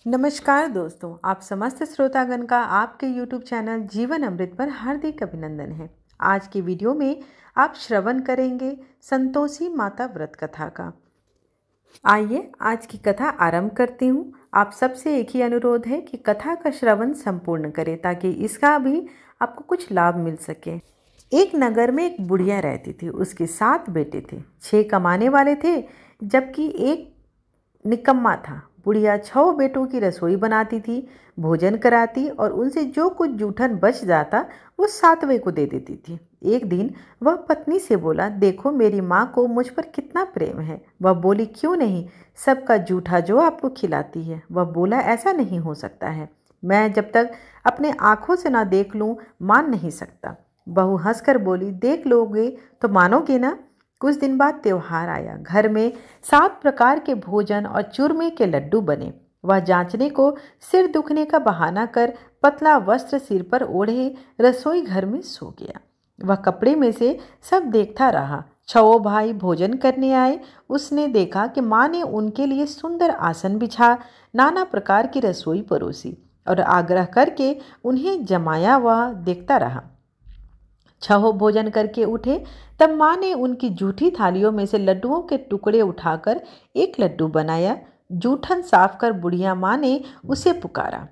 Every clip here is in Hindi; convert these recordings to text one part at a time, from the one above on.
नमस्कार दोस्तों, आप समस्त श्रोतागण का आपके YouTube चैनल जीवन अमृत पर हार्दिक अभिनंदन है। आज की वीडियो में आप श्रवण करेंगे संतोषी माता व्रत कथा का। आइए आज की कथा आरंभ करती हूँ। आप सबसे एक ही अनुरोध है कि कथा का श्रवण संपूर्ण करें ताकि इसका भी आपको कुछ लाभ मिल सके। एक नगर में एक बुढ़िया रहती थी। उसके 7 बेटे थे। 6 कमाने वाले थे जबकि एक निकम्मा था। बुढ़िया 6 बेटों की रसोई बनाती थी, भोजन कराती और उनसे जो कुछ जूठन बच जाता वो 7वें को दे देती थी। एक दिन वह पत्नी से बोला, देखो मेरी माँ को मुझ पर कितना प्रेम है। वह बोली, क्यों नहीं, सबका जूठा जो आपको खिलाती है। वह बोला, ऐसा नहीं हो सकता है, मैं जब तक अपने आँखों से ना देख लूँ मान नहीं सकता। बहू हंसकर बोली, देख लोगे तो मानोगे ना। कुछ दिन बाद त्योहार आया। घर में 7 प्रकार के भोजन और चूरमे के लड्डू बने। वह जांचने को सिर दुखने का बहाना कर पतला वस्त्र सिर पर ओढ़े रसोई घर में सो गया। वह कपड़े में से सब देखता रहा। 6 भाई भोजन करने आए। उसने देखा कि माँ ने उनके लिए सुंदर आसन बिछा नाना प्रकार की रसोई परोसी और आग्रह करके उन्हें जमाया। वह देखता रहा। 6 भोजन करके उठे तब माँ ने उनकी जूठी थालियों में से लड्डुओं के टुकड़े उठाकर एक लड्डू बनाया। जूठन साफ कर बुढ़िया माँ ने उसे पुकारा।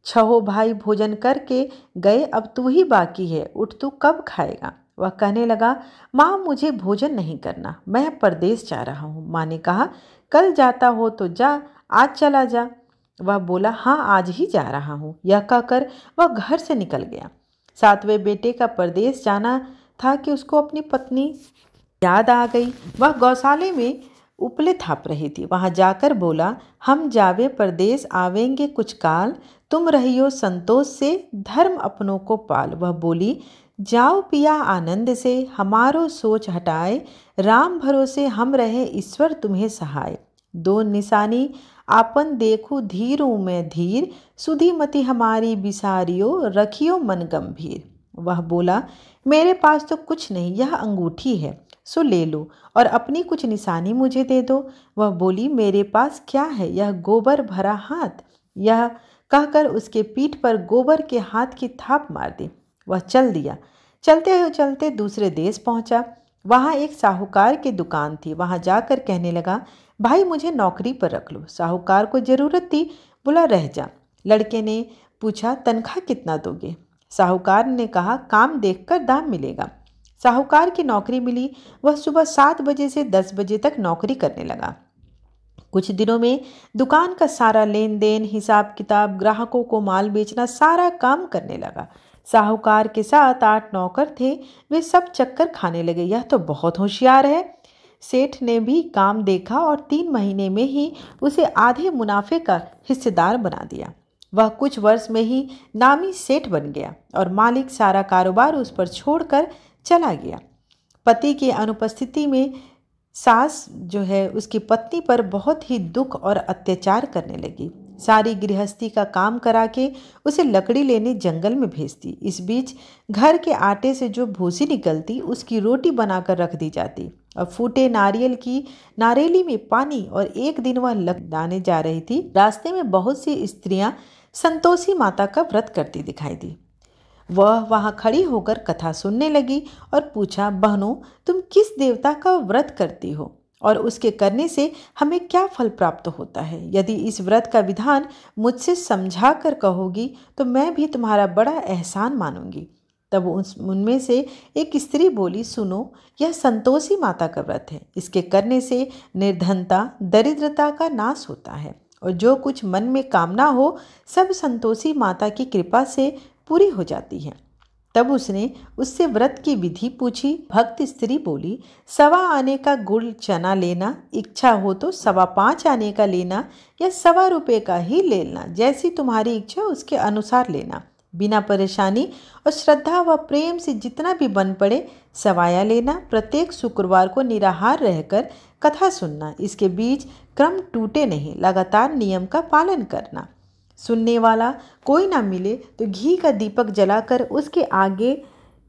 6 भाई भोजन करके गए, अब तू ही बाकी है, उठ, तू कब खाएगा। वह कहने लगा, माँ मुझे भोजन नहीं करना, मैं परदेश जा रहा हूँ। माँ ने कहा, कल जाता हो तो जा, आज चला जा। वह बोला, हाँ आज ही जा रहा हूँ। यह कहकर वह घर से निकल गया। 7वें बेटे का परदेश जाना था कि उसको अपनी पत्नी याद आ गई। वह गौशाले में उपले थाप रही थी। वहां जाकर बोला, हम जावे परदेश आवेंगे कुछ काल, तुम रहियो संतोष से धर्म अपनों को पाल। वह बोली, जाओ पिया आनंद से, हमारो सोच हटाए, राम भरोसे हम रहे, ईश्वर तुम्हें सहाय। 2 निशानी आपन देखूं धीरू में धीर, सुधीमती हमारी बिसारियो, रखियो मन गंभीर। वह बोला, मेरे पास तो कुछ नहीं, यह अंगूठी है, सो ले लो और अपनी कुछ निशानी मुझे दे दो। वह बोली, मेरे पास क्या है, यह गोबर भरा हाथ। यह कहकर उसके पीठ पर गोबर के हाथ की थाप मार दी। वह चल दिया। चलते हुए चलते दूसरे देश पहुंचा। वहां एक साहूकार की दुकान थी। वहां जाकर कहने लगा, भाई मुझे नौकरी पर रख लो। साहूकार को जरूरत थी, बोला रह जा। लड़के ने पूछा, तनख्वाह कितना दोगे। साहूकार ने कहा, काम देखकर दाम मिलेगा। साहूकार की नौकरी मिली। वह सुबह 7 बजे से 10 बजे तक नौकरी करने लगा। कुछ दिनों में दुकान का सारा लेन देन, हिसाब किताब, ग्राहकों को माल बेचना, सारा काम करने लगा। साहूकार के साथ 8 नौकर थे। वे सब चक्कर खाने लगे, यह तो बहुत होशियार है। सेठ ने भी काम देखा और 3 महीने में ही उसे आधे मुनाफे का हिस्सेदार बना दिया। वह कुछ वर्ष में ही नामी सेठ बन गया और मालिक सारा कारोबार उस पर छोड़कर चला गया। पति की अनुपस्थिति में सास जो है उसकी पत्नी पर बहुत ही दुख और अत्याचार करने लगी। सारी गृहस्थी का काम करा के उसे लकड़ी लेने जंगल में भेजती। इस बीच घर के आटे से जो भूसी निकलती उसकी रोटी बनाकर रख दी जाती और फूटे नारियल की नारेली में पानी। और एक दिन वह लगाने जा रही थी। रास्ते में बहुत सी स्त्रियां संतोषी माता का व्रत करती दिखाई दी। वह वहां खड़ी होकर कथा सुनने लगी और पूछा, बहनों तुम किस देवता का व्रत करती हो और उसके करने से हमें क्या फल प्राप्त होता है। यदि इस व्रत का विधान मुझसे समझा कर कहोगी तो मैं भी तुम्हारा बड़ा एहसान मानूंगी। तब उनमें से एक स्त्री बोली, सुनो, यह संतोषी माता का व्रत है। इसके करने से निर्धनता, दरिद्रता का नाश होता है और जो कुछ मन में कामना हो सब संतोषी माता की कृपा से पूरी हो जाती है। तब उसने उससे व्रत की विधि पूछी। भक्त स्त्री बोली, 1.25 आने का गुड़ चना लेना, इच्छा हो तो 5.25 आने का लेना या 1.25 रुपये का ही लेना, जैसी तुम्हारी इच्छा उसके अनुसार लेना। बिना परेशानी और श्रद्धा व प्रेम से जितना भी बन पड़े सवाया लेना। प्रत्येक शुक्रवार को निराहार रहकर कथा सुनना। इसके बीच क्रम टूटे नहीं, लगातार नियम का पालन करना। सुनने वाला कोई ना मिले तो घी का दीपक जलाकर उसके आगे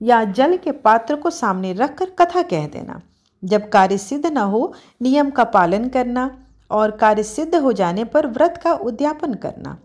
या जल के पात्र को सामने रखकर कथा कह देना। जब कार्य सिद्ध न हो नियम का पालन करना। और कार्य सिद्ध हो जाने पर व्रत का उद्यापन करना।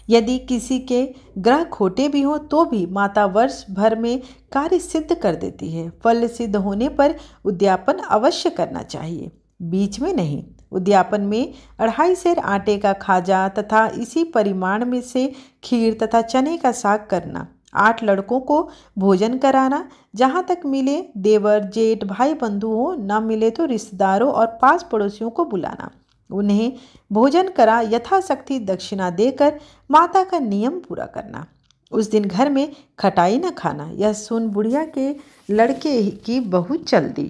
यदि किसी के ग्रह खोटे भी हों तो भी माता वर्ष भर में कार्य सिद्ध कर देती है। फल सिद्ध होने पर उद्यापन अवश्य करना चाहिए, बीच में नहीं। उद्यापन में 2.5 सेर आटे का खाजा तथा इसी परिमाण में से खीर तथा चने का साग करना। 8 लड़कों को भोजन कराना। जहाँ तक मिले देवर जेठ भाई बंधु हो, न मिले तो रिश्तेदारों और पास पड़ोसियों को बुलाना। उन्हें भोजन करा यथाशक्ति दक्षिणा देकर माता का नियम पूरा करना। उस दिन घर में खटाई न खाना। यह सुन बुढ़िया के लड़के की बहू चल दी।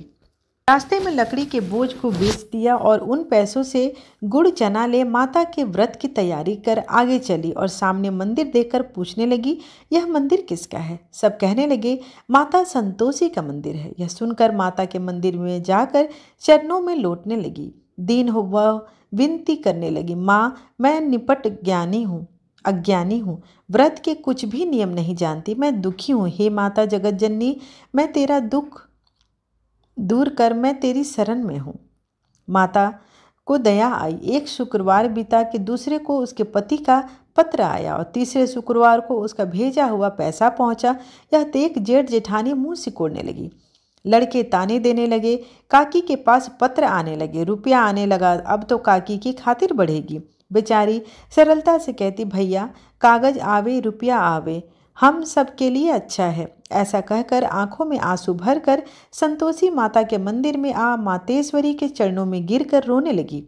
रास्ते में लकड़ी के बोझ को बेच दिया और उन पैसों से गुड़ चना ले माता के व्रत की तैयारी कर आगे चली और सामने मंदिर देखकर पूछने लगी, यह मंदिर किसका है? सब कहने लगे, माता संतोषी का मंदिर है। यह सुनकर माता के मंदिर में जाकर चरणों में लौटने लगी। दीन हो वह विनती करने लगी, माँ मैं निपट अज्ञानी हूँ, व्रत के कुछ भी नियम नहीं जानती, मैं दुखी हूँ। हे माता जगत जननी, मैं तेरा दुख दूर कर, मैं तेरी शरण में हूँ। माता को दया आई। एक शुक्रवार बीता कि दूसरे को उसके पति का पत्र आया और तीसरे शुक्रवार को उसका भेजा हुआ पैसा पहुँचा। यह देख जेठ जेठानी मुँह सिकोड़ने लगी। लड़के ताने देने लगे। काकी के पास पत्र आने लगे, रुपया आने लगा, अब तो काकी की खातिर बढ़ेगी। बेचारी सरलता से कहती, भैया कागज आवे रुपया आवे, हम सब के लिए अच्छा है। ऐसा कहकर आंखों में आंसू भरकर संतोषी माता के मंदिर में आ मातेश्वरी के चरणों में गिरकर रोने लगी।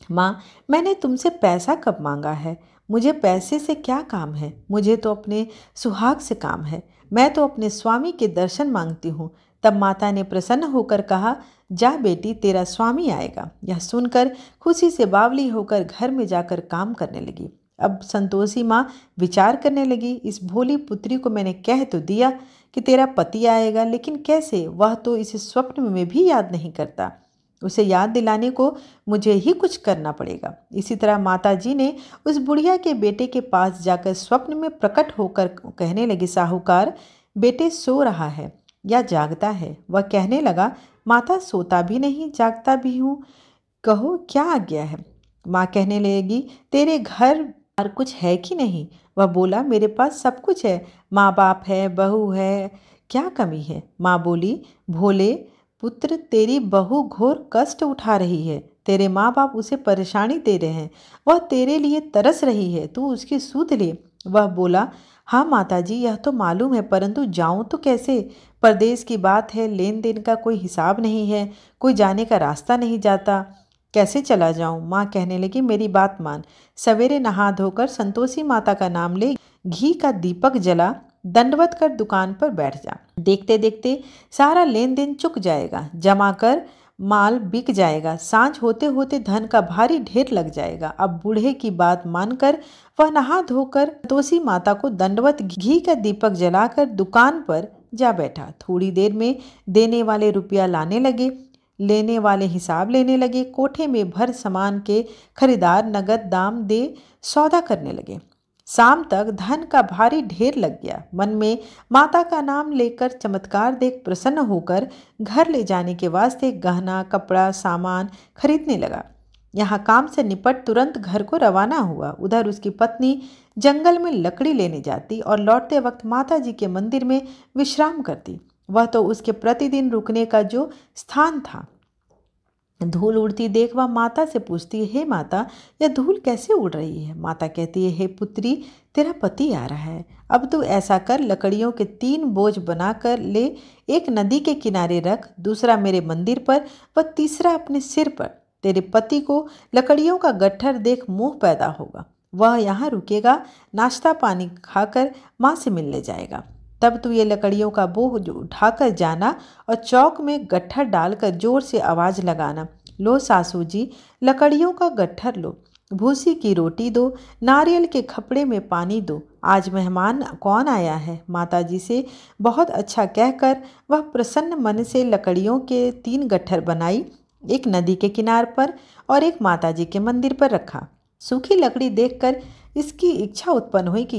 माँ मैंने तुमसे पैसा कब मांगा है? मुझे पैसे से क्या काम है? मुझे तो अपने सुहाग से काम है। मैं तो अपने स्वामी के दर्शन मांगती हूँ। तब माता ने प्रसन्न होकर कहा, जा बेटी तेरा स्वामी आएगा। यह सुनकर खुशी से बावली होकर घर में जाकर काम करने लगी। अब संतोषी माँ विचार करने लगी, इस भोली पुत्री को मैंने कह तो दिया कि तेरा पति आएगा, लेकिन कैसे? वह तो इसे स्वप्न में भी याद नहीं करता। उसे याद दिलाने को मुझे ही कुछ करना पड़ेगा। इसी तरह माता जी ने उस बुढ़िया के बेटे के पास जाकर स्वप्न में प्रकट होकर कहने लगी, साहूकार बेटे सो रहा है या जागता है? वह कहने लगा, माता सोता भी नहीं जागता भी हूँ, कहो क्या आज्ञा है? माँ कहने लगी, तेरे घर और कुछ है कि नहीं? वह बोला, मेरे पास सब कुछ है, माँ बाप है, बहू है, क्या कमी है? माँ बोली, भोले पुत्र तेरी बहू घोर कष्ट उठा रही है, तेरे माँ बाप उसे परेशानी दे रहे हैं, वह तेरे लिए तरस रही है, तू उसकी सुध ले। वह बोला, हाँ माताजी यह तो मालूम है, परंतु जाऊं तो कैसे? परदेश की बात है, लेन देन का कोई हिसाब नहीं है, कोई जाने का रास्ता नहीं जाता, कैसे चला जाऊं? माँ कहने लगी, मेरी बात मान, सवेरे नहा धोकर संतोषी माता का नाम ले, घी का दीपक जला, दंडवत कर दुकान पर बैठ जा। देखते देखते सारा लेन देन चुक जाएगा, जमा कर माल बिक जाएगा, सांझ होते होते धन का भारी ढेर लग जाएगा। अब बूढ़े की बात मानकर वह नहा धोकर संतोषी माता को दंडवत घी का दीपक जलाकर दुकान पर जा बैठा। थोड़ी देर में देने वाले रुपया लाने लगे, लेने वाले हिसाब लेने लगे। कोठे में भर सामान के खरीदार नगद दाम दे सौदा करने लगे। शाम तक धन का भारी ढेर लग गया। मन में माता का नाम लेकर चमत्कार देख प्रसन्न होकर घर ले जाने के वास्ते गहना कपड़ा सामान खरीदने लगा। यहाँ काम से निपट तुरंत घर को रवाना हुआ। उधर उसकी पत्नी जंगल में लकड़ी लेने जाती और लौटते वक्त माता जी के मंदिर में विश्राम करती। वह तो उसके प्रतिदिन रुकने का जो स्थान था। धूल उड़ती देख वह माता से पूछती, हे माता यह धूल कैसे उड़ रही है? माता कहती है, हे पुत्री तेरा पति आ रहा है, अब तू ऐसा कर, लकड़ियों के 3 बोझ बनाकर ले, एक नदी के किनारे रख, दूसरा मेरे मंदिर पर व तीसरा अपने सिर पर। तेरे पति को लकड़ियों का गट्ठर देख मोह पैदा होगा, वह यहाँ रुकेगा, नाश्ता पानी खाकर माँ से मिलने जाएगा। तब तू ये लकड़ियों का बोझ उठाकर जाना और चौक में गट्ठर डालकर जोर से आवाज़ लगाना, लो सासू जी लकड़ियों का गट्ठर लो, भूसी की रोटी दो, नारियल के खपड़े में पानी दो, आज मेहमान कौन आया है? माता जी से बहुत अच्छा कहकर वह प्रसन्न मन से लकड़ियों के 3 गट्ठर बनाई, एक नदी के किनार पर और एक माता जी के मंदिर पर रखा। सूखी लकड़ी देखकर इसकी इच्छा उत्पन्न हुई कि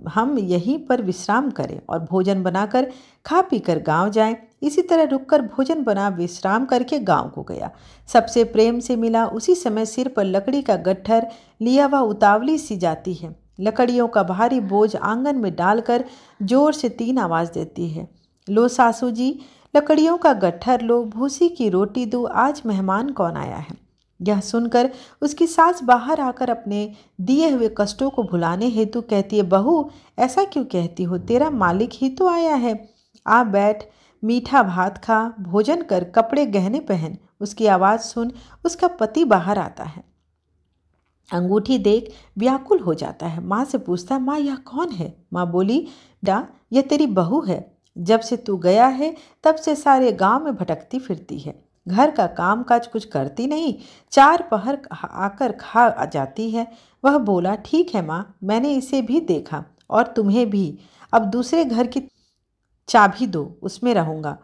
हम यहीं पर विश्राम करें और भोजन बनाकर खा पीकर गांव जाएं। इसी तरह रुककर भोजन बना विश्राम करके गांव को गया। सबसे प्रेम से मिला। उसी समय सिर पर लकड़ी का गट्ठर लिया वह उतावली सी जाती है। लकड़ियों का भारी बोझ आंगन में डालकर जोर से 3 आवाज़ देती है। लो सासू जी, लकड़ियों का गट्ठर लो, भूसी की रोटी दो, आज मेहमान कौन आया है। यह सुनकर उसकी सास बाहर आकर अपने दिए हुए कष्टों को भुलाने हेतु कहती है, बहू ऐसा क्यों कहती हो, तेरा मालिक ही तो आया है। आ बैठ, मीठा भात खा, भोजन कर, कपड़े गहने पहन। उसकी आवाज़ सुन उसका पति बाहर आता है। अंगूठी देख व्याकुल हो जाता है। माँ से पूछता है, माँ यह कौन है। माँ बोली, डा यह तेरी बहू है। जब से तू गया है तब से सारे गांव में भटकती फिरती है, घर का काम काज कुछ करती नहीं, 4 पहर आकर खा जाती है। वह बोला, ठीक है माँ, मैंने इसे भी देखा और तुम्हें भी। अब दूसरे घर की चाबी दो, उसमें रहूँगा।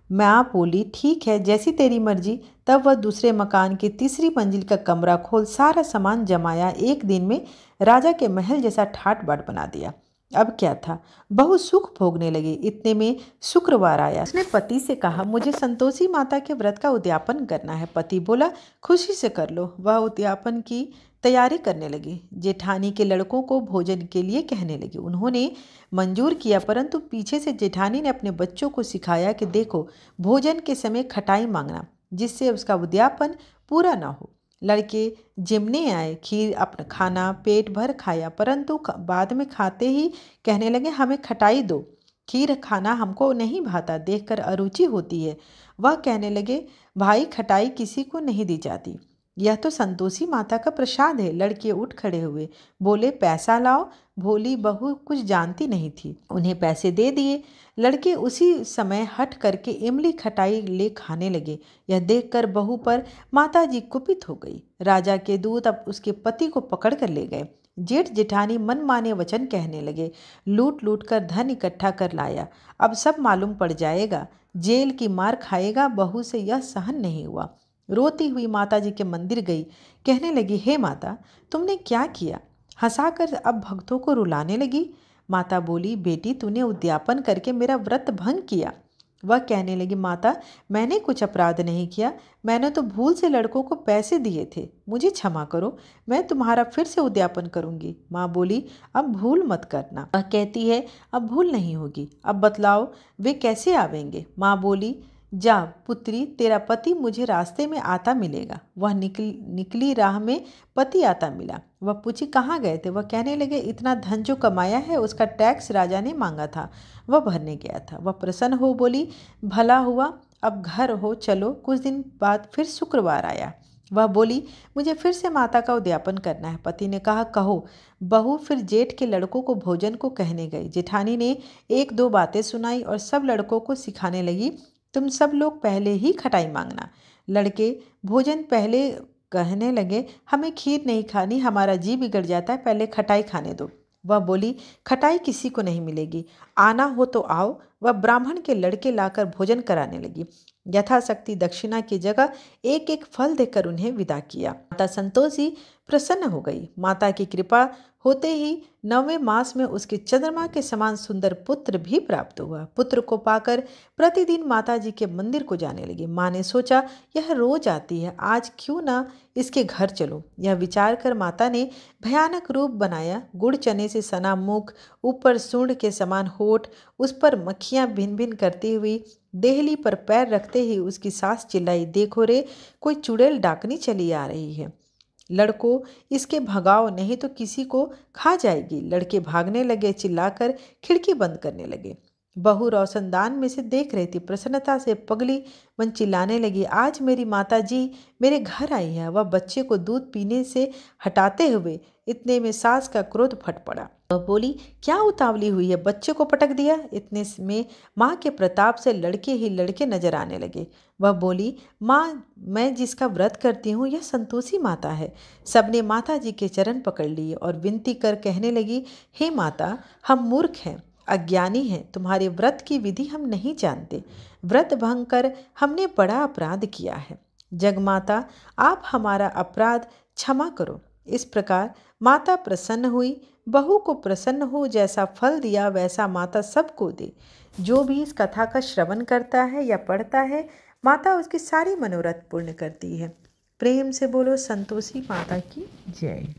माँ बोली, ठीक है, जैसी तेरी मर्जी। तब वह दूसरे मकान की 3री मंजिल का कमरा खोल सारा सामान जमाया। एक दिन में राजा के महल जैसा ठाट बाट बना दिया। अब क्या था, बहू सुख भोगने लगी। इतने में शुक्रवार आया। उसने पति से कहा, मुझे संतोषी माता के व्रत का उद्यापन करना है। पति बोला, खुशी से कर लो। वह उद्यापन की तैयारी करने लगी। जेठानी के लड़कों को भोजन के लिए कहने लगी। उन्होंने मंजूर किया, परंतु पीछे से जेठानी ने अपने बच्चों को सिखाया कि देखो, भोजन के समय खटाई मांगना, जिससे उसका उद्यापन पूरा ना हो। लड़के जिमने आए, खीर अपना खाना पेट भर खाया, परंतु बाद में खाते ही कहने लगे, हमें खटाई दो, खीर खाना हमको नहीं भाता, देखकर अरुचि होती है। वह कहने लगे, भाई खटाई किसी को नहीं दी जाती, यह तो संतोषी माता का प्रसाद है। लड़के उठ खड़े हुए, बोले, पैसा लाओ। भोली बहू कुछ जानती नहीं थी, उन्हें पैसे दे दिए। लड़के उसी समय हट करके इमली खटाई ले खाने लगे। यह देखकर बहू पर माताजी कुपित हो गई। राजा के दूत अब उसके पति को पकड़ कर ले गए। जेठ जेठानी मनमाने वचन कहने लगे, लूट लूट कर धन इकट्ठा कर लाया, अब सब मालूम पड़ जाएगा, जेल की मार खाएगा। बहू से यह सहन नहीं हुआ। रोती हुई माताजी के मंदिर गई, कहने लगी, हे माता, तुमने क्या किया। हंसाकर अब भक्तों को रुलाने लगी। माता बोली, बेटी तूने उद्यापन करके मेरा व्रत भंग किया। वह कहने लगी, माता मैंने कुछ अपराध नहीं किया, मैंने तो भूल से लड़कों को पैसे दिए थे, मुझे क्षमा करो, मैं तुम्हारा फिर से उद्यापन करूंगी। माँ बोली, अब भूल मत करना। वह कहती है, अब भूल नहीं होगी, अब बतलाओ वे कैसे आवेंगे। माँ बोली, जा पुत्री, तेरा पति मुझे रास्ते में आता मिलेगा। वह निकली राह में पति आता मिला। वह पूछी, कहाँ गए थे। वह कहने लगे, इतना धन जो कमाया है उसका टैक्स राजा ने मांगा था, वह भरने गया था। वह प्रसन्न हो बोली, भला हुआ, अब घर हो चलो। कुछ दिन बाद फिर शुक्रवार आया। वह बोली, मुझे फिर से माता का उद्यापन करना है। पति ने कहा, कहो। बहू फिर जेठ के लड़कों को भोजन को कहने गई। जेठानी ने 1-2 बातें सुनाई और सब लड़कों को सिखाने लगी, तुम सब लोग पहले ही खटाई मांगना। लड़के भोजन पहले कहने लगे, हमें खीर नहीं खानी, हमारा जी बिगड़ जाता है, पहले खटाई खाने दो। वह बोली, खटाई किसी को नहीं मिलेगी, आना हो तो आओ। वह ब्राह्मण के लड़के लाकर भोजन कराने लगी। यथाशक्ति दक्षिणा की जगह 1-1 फल देकर उन्हें विदा किया। माता संतोषी प्रसन्न हो गई। माता की कृपा होते ही 9वें मास में उसके चंद्रमा के समान सुंदर पुत्र भी प्राप्त हुआ। पुत्र को पाकर प्रतिदिन माता जी के मंदिर को जाने लगी। माँ ने सोचा, यह रोज आती है, आज क्यों ना इसके घर चलो। यह विचार कर माता ने भयानक रूप बनाया। गुड़ चने से सना मुख, ऊपर सूंड के समान होठ, उस पर मक्खियाँ भिन भिन करती हुई, देहली पर पैर रखते ही उसकी सास चिल्लाई, देखो रे, कोई चुड़ैल डाकनी चली आ रही है, लड़कों इसके भगाओ, नहीं तो किसी को खा जाएगी। लड़के भागने लगे, चिल्लाकर खिड़की बंद करने लगे। बहू रोशनदान में से देख रही थी, प्रसन्नता से पगली मन चिल्लाने लगी, आज मेरी माता जी मेरे घर आई है। वह बच्चे को दूध पीने से हटाते हुए, इतने में सास का क्रोध फट पड़ा। वह बोली, क्या उतावली हुई है, बच्चे को पटक दिया। इतने में माँ के प्रताप से लड़के ही लड़के नजर आने लगे। वह बोली, माँ मैं जिसका व्रत करती हूँ यह संतोषी माता है। सबने माता जी के चरण पकड़ लिए और विनती कर कहने लगी, हे माता, हम मूर्ख हैं, अज्ञानी हैं, तुम्हारे व्रत की विधि हम नहीं जानते, व्रत भंग कर हमने बड़ा अपराध किया है। जगमाता आप हमारा अपराध क्षमा करो। इस प्रकार माता प्रसन्न हुई। बहू को प्रसन्न हो, जैसा फल दिया वैसा माता सबको दे। जो भी इस कथा का श्रवण करता है या पढ़ता है, माता उसकी सारी मनोरथ पूर्ण करती है। प्रेम से बोलो संतोषी माता की जय।